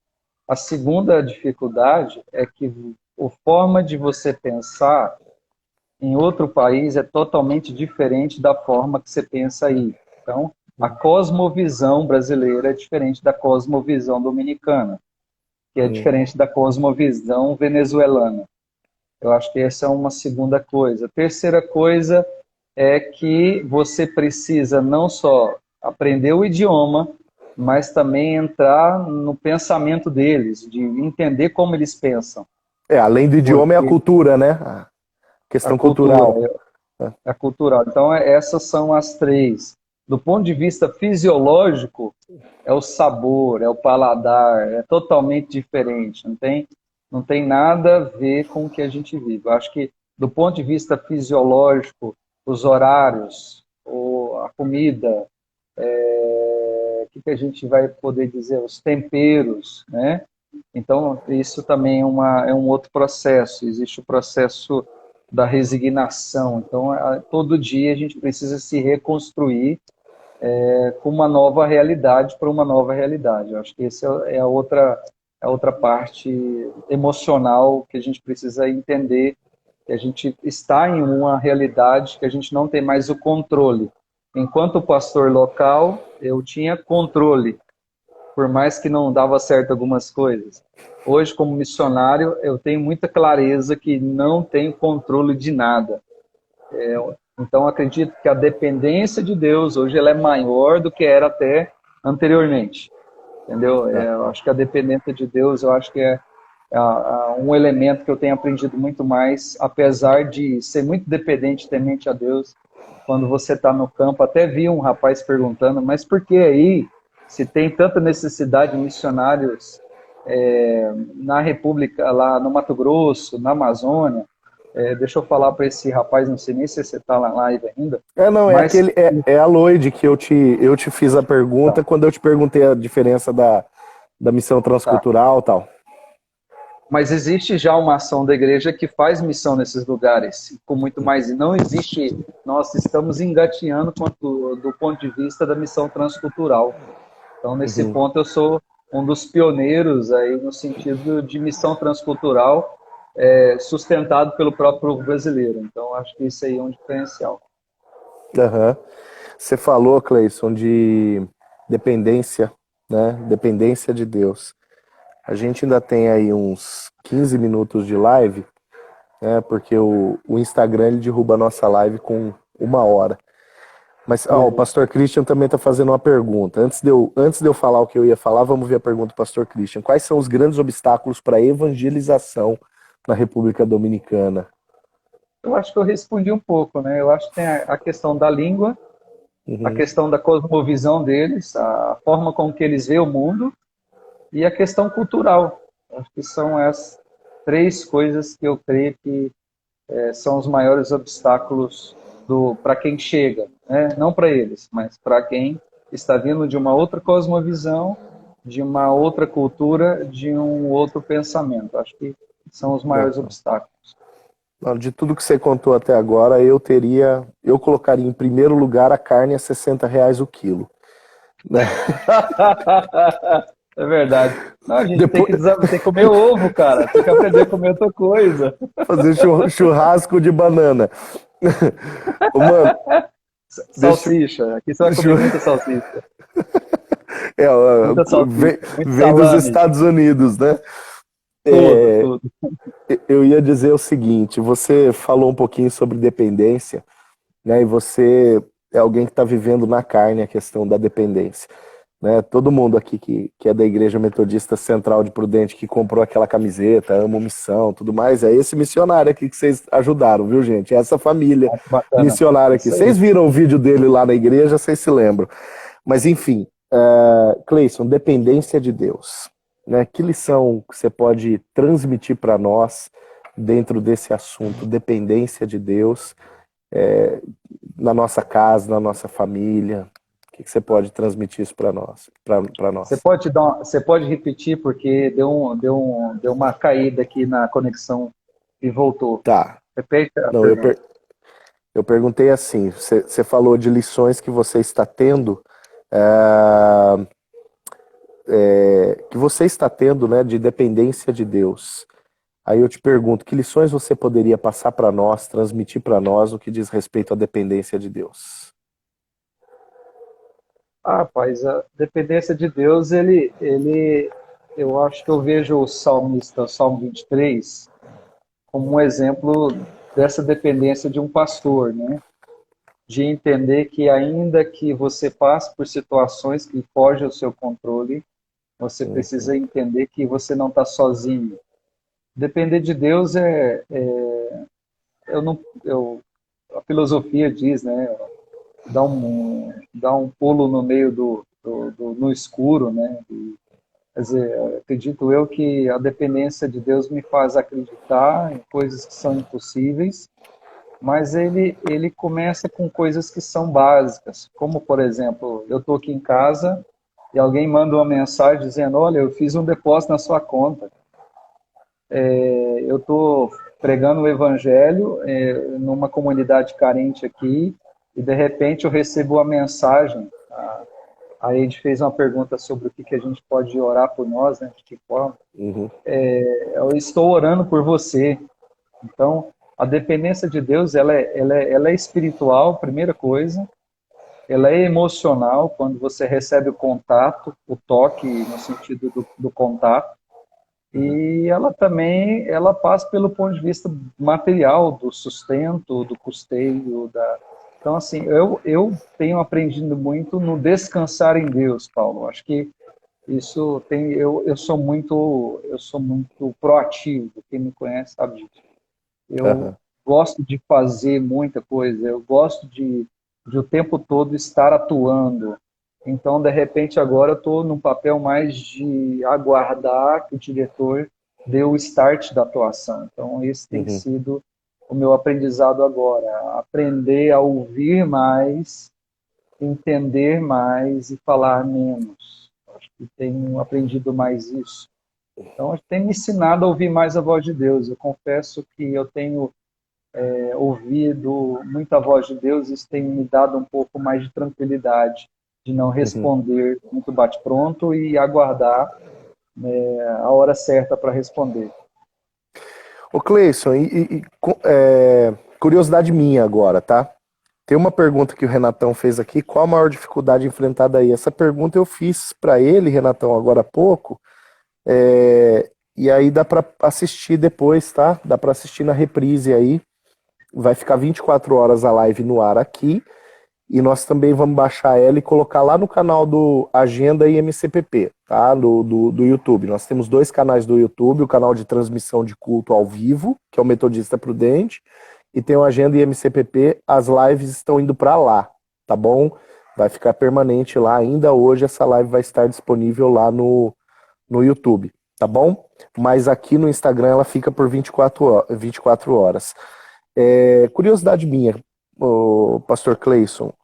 A segunda dificuldade é que a forma de você pensar em outro país é totalmente diferente da forma que você pensa aí. Então, a cosmovisão brasileira é diferente da cosmovisão dominicana, que é diferente da cosmovisão venezuelana. Eu acho que essa é uma segunda coisa. A terceira coisa é que você precisa não só aprender o idioma, mas também entrar no pensamento deles, de entender como eles pensam. Além do idioma é a Porque cultura, né? A a questão cultura, cultural. é cultural. Então, essas são as três. Do ponto de vista fisiológico, é o sabor, é o paladar, é totalmente diferente. Não tem nada a ver com o que a gente vive. Eu acho que, do ponto de vista fisiológico, os horários, a comida, o que a gente vai poder dizer? Os temperos, né? Então, isso também é um outro processo. Existe o processo da resignação. Então, todo dia a gente precisa se reconstruir com uma nova realidade para uma nova realidade. Eu acho que essa é a outra parte emocional que a gente precisa entender, que a gente está em uma realidade que a gente não tem mais o controle. Enquanto pastor local, eu tinha controle, por mais que não dava certo algumas coisas. Hoje, como missionário, eu tenho muita clareza que não tenho controle de nada. Então, acredito que a dependência de Deus hoje ela é maior do que era até anteriormente. Entendeu? Eu acho que a dependência de Deus, eu acho que é um elemento que eu tenho aprendido muito mais, apesar de ser muito dependente, temente a Deus. Quando você está no campo, até vi um rapaz perguntando, mas por que aí, se tem tanta necessidade de missionários na República, lá no Mato Grosso, na Amazônia, deixa eu falar para esse rapaz, não sei nem se você está na live ainda, Não, mas é a Lloyd que eu te fiz a pergunta tá, quando eu te perguntei a diferença da missão tá. transcultural e tal. Mas existe já uma ação da igreja que faz missão nesses lugares, com muito mais. E não existe, nós estamos engatinhando do ponto de vista da missão transcultural. Então, nesse ponto, eu sou um dos pioneiros aí no sentido de missão transcultural sustentado pelo próprio brasileiro. Então, acho que isso aí é um diferencial. Uhum. Você falou, Cleison, de dependência, né? Dependência de Deus. A gente ainda tem aí uns 15 minutos de live, né? Porque o Instagram ele derruba a nossa live com 1 hora. Mas o pastor Christian também está fazendo uma pergunta. Antes de eu falar o que eu ia falar, vamos ver a pergunta do pastor Christian. Quais são os grandes obstáculos para a evangelização na República Dominicana? Eu acho que eu respondi um pouco, né? Eu acho que tem a questão da língua, a questão da cosmovisão deles, a forma com que eles veem o mundo e a questão cultural. Acho que são as três coisas que eu creio que são os maiores obstáculos para quem chega, né? Não para eles, mas para quem está vindo de uma outra cosmovisão, de uma outra cultura, de um outro pensamento. Acho que são os maiores obstáculos. De tudo que você contou até agora, eu colocaria em primeiro lugar a carne a R$ 60 o quilo. Né? É verdade. Não, a gente Depois... tem que comer ovo, cara. Tem que aprender a comer outra coisa. Fazer churrasco de banana. Mano, salsicha. Aqui você vai comer muita salsicha. Muita salsicha. Vem dos Estados Unidos, né? Tudo. Eu ia dizer o seguinte, você falou um pouquinho sobre dependência, né? E você é alguém que está vivendo na carne a questão da dependência. né? Todo mundo aqui que é da Igreja Metodista Central de Prudente, que comprou aquela camiseta, Amo Missão, tudo mais, é esse missionário aqui que vocês ajudaram, viu, gente? É essa família Bacana. missionária aqui. Isso aí. Vocês viram o vídeo dele lá na igreja, vocês se lembram. Mas, enfim, Cleison, dependência de Deus. Né? Que lição você pode transmitir para nós dentro desse assunto, dependência de Deus, na nossa casa, na nossa família? O que você pode transmitir isso para nós? Você pode repetir, porque deu uma caída aqui na conexão e voltou. Tá. Repete a Não, pergunta. eu perguntei assim, você falou de lições que você está tendo, que você está tendo, né, de dependência de Deus. Aí eu te pergunto, que lições você poderia passar para nós, transmitir para nós no que diz respeito à dependência de Deus? Rapaz, a dependência de Deus, eu acho que eu vejo o salmista, o Salmo 23, como um exemplo dessa dependência de um pastor, né? De entender que ainda que você passe por situações que fogem ao seu controle, você precisa entender que você não está sozinho. Depender de Deus eu não, a filosofia diz, né? Dá um pulo no meio no escuro, né? Quer dizer, acredito eu que a dependência de Deus me faz acreditar em coisas que são impossíveis, mas ele começa com coisas que são básicas, como, por exemplo, eu estou aqui em casa e alguém manda uma mensagem dizendo, olha, eu fiz um depósito na sua conta. Eu estou pregando o evangelho numa comunidade carente aqui e, de repente, eu recebo uma mensagem. A Ed fez uma pergunta sobre o que a gente pode orar por nós, né, de que forma. Eu estou orando por você. Então, a dependência de Deus, ela é espiritual, primeira coisa. Ela é emocional, quando você recebe o contato, o toque, no sentido do contato. E ela também, ela passa pelo ponto de vista material, do sustento, do custeio. Então, assim, eu tenho aprendido muito no descansar em Deus, Paulo. Acho que isso tem, eu sou muito proativo. Quem me conhece sabe disso. Eu gosto de fazer muita coisa, eu gosto de o tempo todo estar atuando. Então, de repente, agora eu estou num papel mais de aguardar que o diretor dê o start da atuação. Então, esse tem sido o meu aprendizado agora. Aprender a ouvir mais, entender mais e falar menos. Acho que tenho aprendido mais isso. Então, tem me ensinado a ouvir mais a voz de Deus. Eu confesso que eu tenho ouvido muita voz de Deus, isso tem me dado um pouco mais de tranquilidade, de não responder muito bate-pronto e aguardar a hora certa para responder. Ô Cleison, curiosidade minha agora, tá? Tem uma pergunta que o Renatão fez aqui, qual a maior dificuldade enfrentada aí? Essa pergunta eu fiz para ele, Renatão, agora há pouco, e aí dá para assistir depois, tá? Dá para assistir na reprise aí, vai ficar 24 horas a live no ar aqui, e nós também vamos baixar ela e colocar lá no canal do Agenda e MCPP, tá? Do YouTube. Nós temos 2 canais do YouTube, o canal de transmissão de culto ao vivo, que é o Metodista Prudente, e tem o Agenda e MCPP, as lives estão indo para lá, tá bom? Vai ficar permanente lá, ainda hoje essa live vai estar disponível lá no YouTube, tá bom? Mas aqui no Instagram ela fica por 24 horas. Curiosidade minha, Pastor Cleison,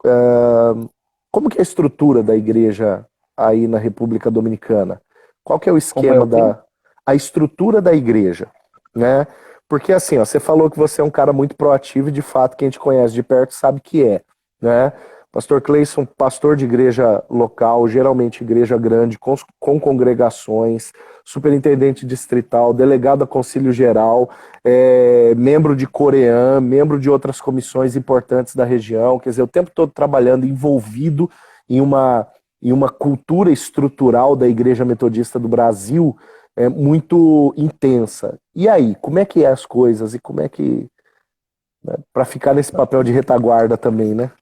como que é a estrutura da igreja aí na República Dominicana? Qual que é o esquema a estrutura da igreja, né? Porque assim, ó, você falou que você é um cara muito proativo e de fato quem te conhece de perto sabe que né? Pastor Cleison, pastor de igreja local, geralmente igreja grande, com congregações, superintendente distrital, delegado a Conselho Geral, membro de Coreã, membro de outras comissões importantes da região, quer dizer, o tempo todo trabalhando, envolvido em uma cultura estrutural da Igreja Metodista do Brasil muito intensa. E aí, como é que é as coisas e como é que... Né, para ficar nesse papel de retaguarda também, né?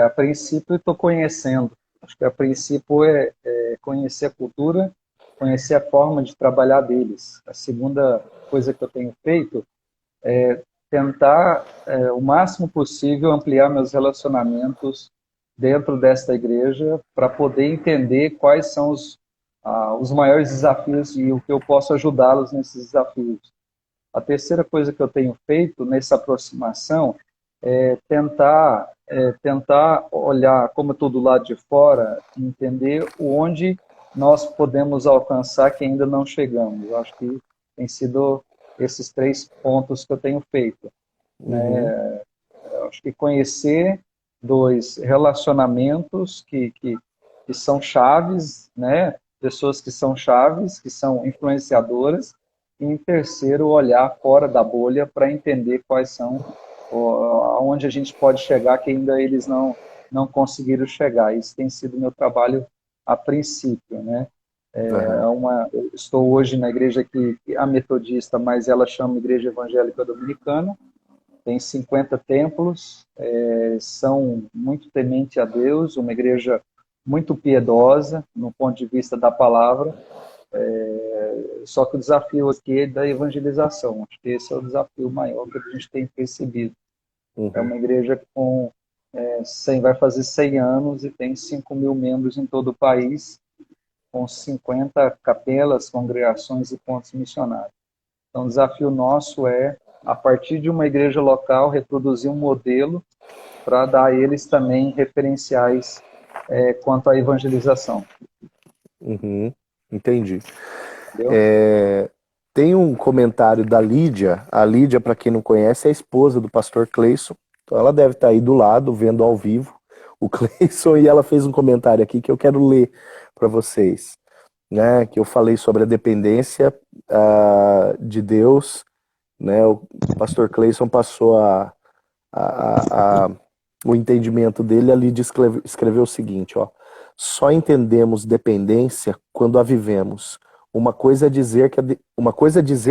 A princípio estou conhecendo. Acho que a princípio é conhecer a cultura, conhecer a forma de trabalhar deles. A segunda coisa que eu tenho feito é tentar, o máximo possível, ampliar meus relacionamentos dentro desta igreja para poder entender quais são os maiores desafios e o que eu posso ajudá-los nesses desafios. A terceira coisa que eu tenho feito nessa aproximação tentar olhar como eu estou do lado de fora, entender onde nós podemos alcançar que ainda não chegamos. Eu acho que tem sido esses 3 pontos que eu tenho feito. Eu acho que conhecer 2 relacionamentos que são chaves, né? Pessoas que são chaves, que são influenciadoras, e em terceiro, olhar fora da bolha para entender quais são aonde a gente pode chegar que ainda eles não conseguiram chegar. Isso tem sido o meu trabalho a princípio, né? Eu estou hoje na igreja que a metodista, mas ela chama Igreja Evangélica Dominicana, tem 50 templos, são muito tementes a Deus, uma igreja muito piedosa, no ponto de vista da palavra, só que o desafio aqui é da evangelização. Acho que esse é o desafio maior que a gente tem percebido. É uma igreja com 100, vai fazer 100 anos e tem 5.000 membros em todo o país, com 50 capelas, congregações e pontos missionários. Então, o desafio nosso é, a partir de uma igreja local, reproduzir um modelo para dar a eles também referenciais quanto à evangelização. Entendi. Tem um comentário da Lídia. A Lídia, para quem não conhece, é a esposa do pastor Cleison. Então ela deve estar aí do lado, vendo ao vivo o Cleison, e ela fez um comentário aqui que eu quero ler para vocês, né? Que eu falei sobre a dependência de Deus, né? O pastor Cleison passou o entendimento dele. A Lídia escreveu o seguinte, ó: só entendemos dependência quando a vivemos. Uma coisa é dizer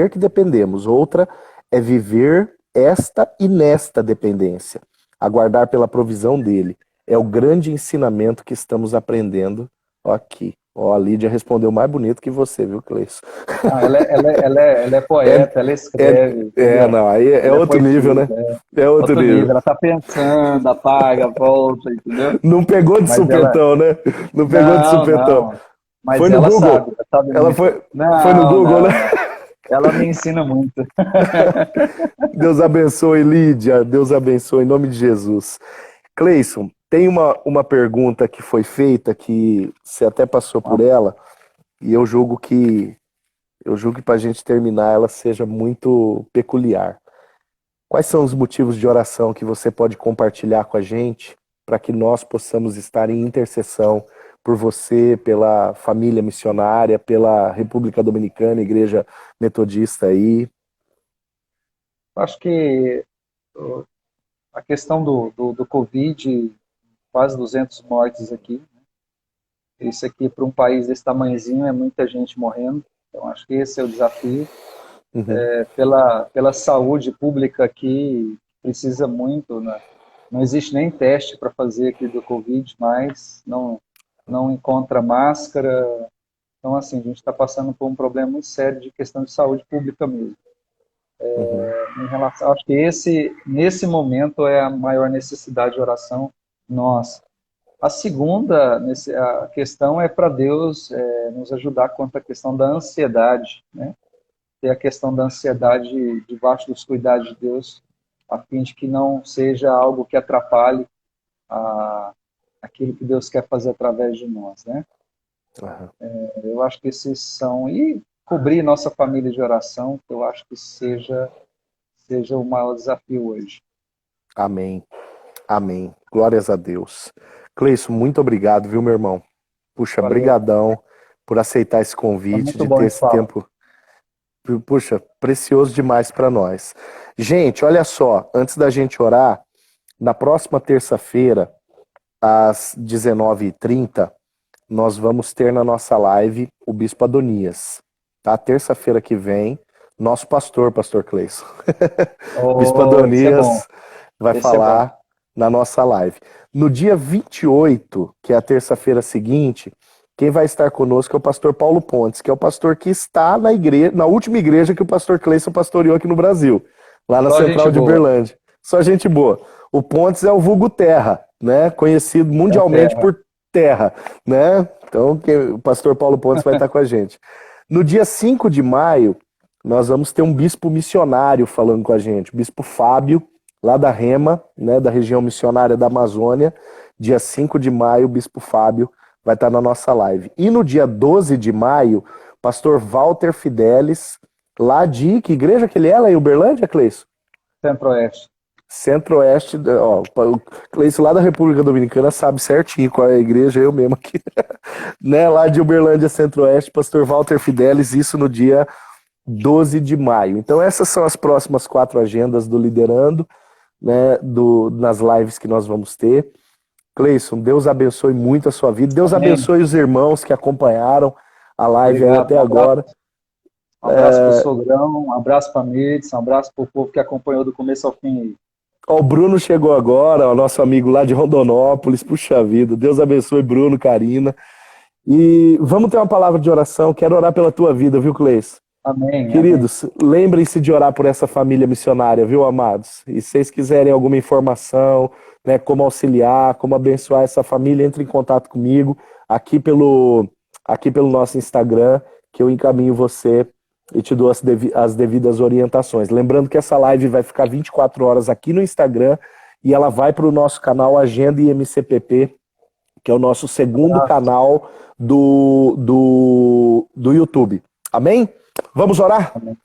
que dependemos, outra é viver esta e nesta dependência, aguardar pela provisão dele. É o grande ensinamento que estamos aprendendo aqui. Ó, a Lídia respondeu mais bonito que você, viu, Cleison? Ela é poeta, ela escreve. Não, aí é outro nível, né? É outro nível. Ela tá pensando, apaga, volta, entendeu? Não pegou de supetão, né? Não pegou de supetão. Não. Mas foi no ela Google? sabe Ela muito. foi no Google, né? Ela me ensina muito. Deus abençoe, Lídia. Deus abençoe, em nome de Jesus. Cleison, tem uma pergunta que foi feita, que você até passou por ela, e eu julgo que para a gente terminar ela seja muito peculiar. Quais são os motivos de oração que você pode compartilhar com a gente para que nós possamos estar em intercessão por você, pela família missionária, pela República Dominicana, Igreja Metodista aí? Acho que a questão do Covid, quase 200 mortes aqui, isso aqui para um país desse tamanhozinho é muita gente morrendo, então acho que esse é o desafio. Pela saúde pública aqui, precisa muito, né? Não existe nem teste para fazer aqui do Covid, mas não encontra máscara. Então, assim, a gente está passando por um problema muito sério de questão de saúde pública mesmo. Em relação, acho que nesse momento é a maior necessidade de oração nossa. A segunda a questão é para Deus nos ajudar quanto à questão da ansiedade, né? Ter a questão da ansiedade debaixo dos cuidados de Deus, a fim de que não seja algo que atrapalhe aquilo que Deus quer fazer através de nós, né? Eu acho que esses são... E cobrir nossa família de oração, que eu acho que seja o maior desafio hoje. Amém. Amém. Glórias a Deus. Cleison, muito obrigado, viu, meu irmão? Puxa, brigadão por aceitar esse convite, de ter esse tempo. Puxa, precioso demais para nós. Gente, olha só, antes da gente orar, na próxima terça-feira, às 19h30, nós vamos ter na nossa live o Bispo Adonias. Tá? Terça-feira que vem, nosso pastor Cleison. Bispo Adonias vai falar na nossa live. No dia 28, que é a terça-feira seguinte, quem vai estar conosco é o pastor Paulo Pontes, que é o pastor que está na igreja, na última igreja que o pastor Cleison pastoreou aqui no Brasil, lá na Central de Uberlândia. Só gente boa. O Pontes é o vulgo Terra, né? Conhecido mundialmente por Terra, né? Então, o pastor Paulo Pontes vai estar com a gente. No dia 5 de maio, nós vamos ter um bispo missionário falando com a gente, o bispo Fábio, lá da Rema, né, da região missionária da Amazônia. Dia 5 de maio, o bispo Fábio vai estar na nossa live. E no dia 12 de maio, pastor Walter Fidelis, lá de... Que igreja que ele é lá em Uberlândia, Cleison? Centro-Oeste. Centro-Oeste, ó, o Cleison lá da República Dominicana sabe certinho qual é a igreja, eu mesmo aqui, né, lá de Uberlândia, Centro-Oeste, pastor Walter Fidelis, isso no dia 12 de maio. Então essas são as próximas 4 agendas do Liderando, né, nas lives que nós vamos ter. Cleison, Deus abençoe muito a sua vida, Deus Amém. abençoe os irmãos que acompanharam a live aí até agora. Um abraço para o Sogrão, um abraço para a Mirtz, um abraço para o povo que acompanhou do começo ao fim aí. Ó, o Bruno chegou agora, o nosso amigo lá de Rondonópolis, puxa vida, Deus abençoe Bruno, Karina. E vamos ter uma palavra de oração, quero orar pela tua vida, viu, Cleison? Amém. Queridos, lembrem-se de orar por essa família missionária, viu, amados? E se vocês quiserem alguma informação, né, como auxiliar, como abençoar essa família, entre em contato comigo aqui pelo nosso Instagram, que eu encaminho você e te dou as devidas orientações. Lembrando que essa live vai ficar 24 horas aqui no Instagram e ela vai para o nosso canal Agenda IMCPP, que é o nosso segundo canal do YouTube. Amém? Vamos orar? Amém.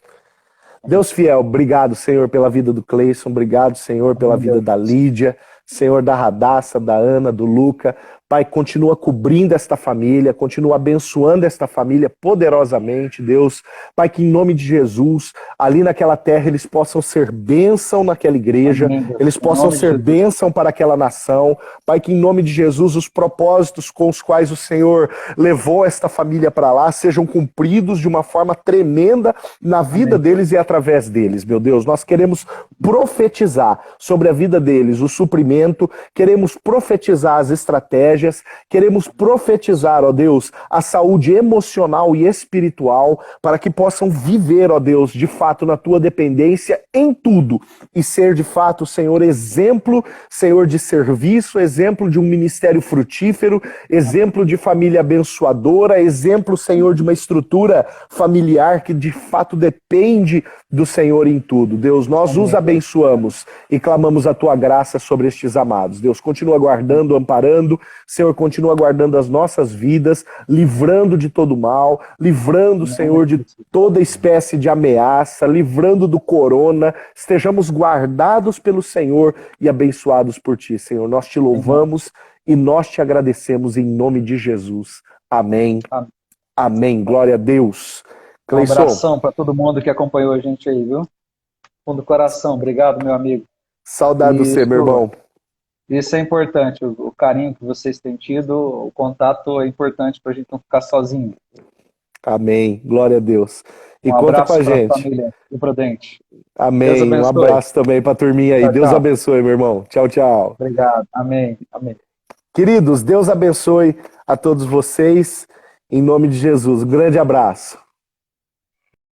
Deus fiel, obrigado, Senhor, pela vida do Cleison, obrigado, Senhor, pela vida da Lídia, Senhor, da Radassa, da Ana, do Luca. Pai, continua cobrindo esta família, continua abençoando esta família poderosamente, Deus. Pai, que em nome de Jesus, ali naquela terra, eles possam ser bênção naquela igreja, amém, eles possam ser bênção para aquela nação. Pai, que em nome de Jesus, os propósitos com os quais o Senhor levou esta família para lá sejam cumpridos de uma forma tremenda na vida deles e através deles, meu Deus. Nós queremos profetizar sobre a vida deles o suprimento, queremos profetizar as estratégias, queremos profetizar, ó Deus, a saúde emocional e espiritual para que possam viver, ó Deus, de fato na tua dependência em tudo e ser de fato, Senhor, exemplo, Senhor, de serviço, exemplo de um ministério frutífero, exemplo de família abençoadora, exemplo, Senhor, de uma estrutura familiar que de fato depende do Senhor em tudo. Deus, nós os abençoamos e clamamos a tua graça sobre estes amados. Deus, continua guardando, amparando, Senhor, continua guardando as nossas vidas, livrando de todo mal, livrando, Senhor, de toda espécie de ameaça, livrando do corona, estejamos guardados pelo Senhor e abençoados por ti, Senhor. Nós te louvamos e nós te agradecemos em nome de Jesus. Amém. Amém. Glória a Deus. Cleison. Um abração para todo mundo que acompanhou a gente aí, viu? Fundo do coração. Obrigado, meu amigo. Saudade de você, meu irmão. Isso é importante, o carinho que vocês têm tido, o contato é importante para a gente não ficar sozinho. Amém, glória a Deus. E conta com a gente. Família do Prudente. Amém, um abraço também para a turminha aí. Deus abençoe, meu irmão. Tchau, tchau. Obrigado, amém, amém. Queridos, Deus abençoe a todos vocês, em nome de Jesus. Um grande abraço.